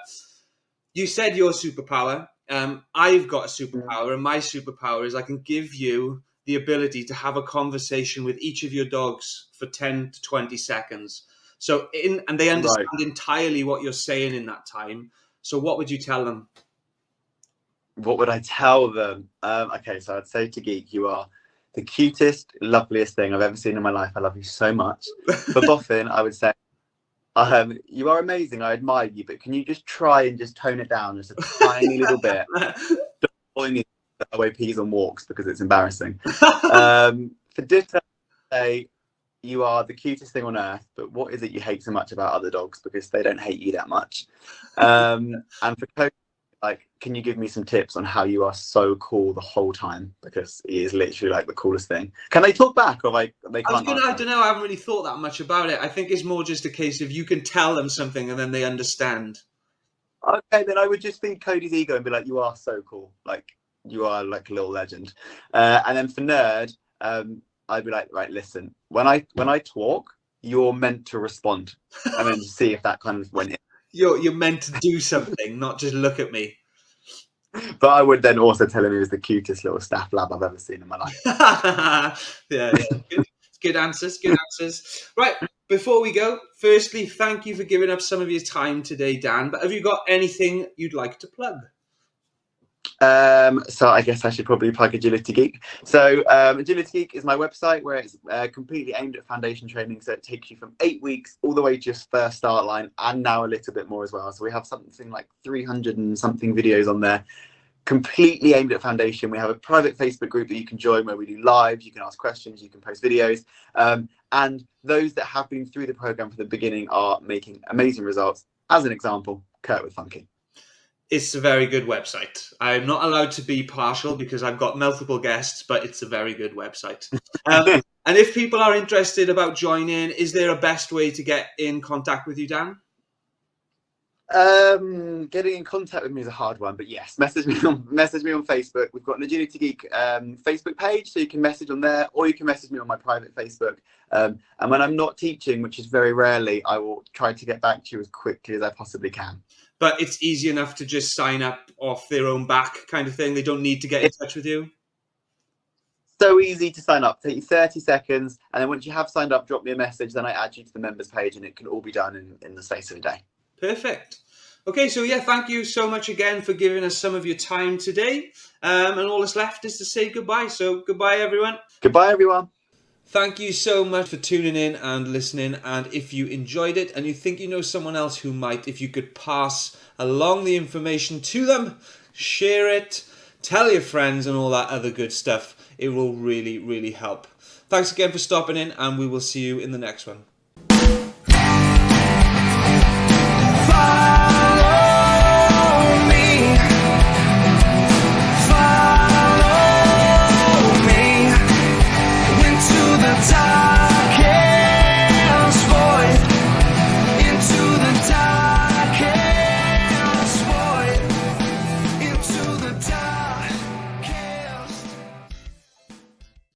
Speaker 2: you said your superpower. I've got a superpower, and my superpower is I can give you the ability to have a conversation with each of your dogs for 10 to 20 seconds. And they understand entirely what you're saying in that time. So what would you tell them?
Speaker 3: What would I tell them? Okay, so I'd say to Geek, you are the cutest, loveliest thing I've ever seen in my life. I love you so much. For Boffin, I would say, you are amazing. I admire you, but can you just try and just tone it down just a tiny little bit? Don't point me the way peas on walks because it's embarrassing. For Ditto, I say, you are the cutest thing on earth, but what is it you hate so much about other dogs? Because they don't hate you that much. And for Cody, can you give me some tips on how you are so cool the whole time? Because he is literally the coolest thing. Can they talk back, or they can't?
Speaker 2: I don't know. I haven't really thought that much about it. I think it's more just a case of you can tell them something and then they understand.
Speaker 3: Okay, then I would just feed Cody's ego and be like, you are so cool. You are like a little legend. And then for Nerd, I'd be like, right, listen, when I talk, you're meant to respond, and then see if that kind of went in.
Speaker 2: You're meant to do something, not just look at me.
Speaker 3: But I would then also tell him he was the cutest little staff lab I've ever seen in my life.
Speaker 2: Yeah. Good answers. Right, before we go, firstly, thank you for giving up some of your time today, Dan. But have you got anything you'd like to plug?
Speaker 3: So I guess I should probably plug Agility Geek. So Agility Geek is my website where it's completely aimed at foundation training. So it takes you from 8 weeks all the way to your first start line, and now a little bit more as well. So we have something like 300 and something videos on there, completely aimed at foundation. We have a private Facebook group that you can join where we do live. You can ask questions, you can post videos, and those that have been through the program from the beginning are making amazing results. As an example, Kurt with Funky.
Speaker 2: It's a very good website. I'm not allowed to be partial because I've got multiple guests, but it's a very good website. And if people are interested about joining, is there a best way to get in contact with you, Dan?
Speaker 3: Getting in contact with me is a hard one, but yes, message me on Facebook. We've got an Agility Geek Facebook page, so you can message on there, or you can message me on my private Facebook. And when I'm not teaching, which is very rarely, I will try to get back to you as quickly as I possibly can.
Speaker 2: But it's easy enough to just sign up off their own back kind of thing. They don't need to get in touch with you.
Speaker 3: So easy to sign up. Take you 30 seconds, and then once you have signed up, drop me a message. Then I add you to the members page, and it can all be done in the space of a day.
Speaker 2: Perfect. Okay, so yeah, thank you so much again for giving us some of your time today. And all that's left is to say goodbye. So goodbye, everyone.
Speaker 3: Goodbye, everyone.
Speaker 2: Thank you so much for tuning in and listening. And if you enjoyed it and you think you know someone else who might, if you could pass along the information to them, share it, tell your friends and all that other good stuff. It will really, really help. Thanks again for stopping in, and we will see you in the next one.
Speaker 4: Bye.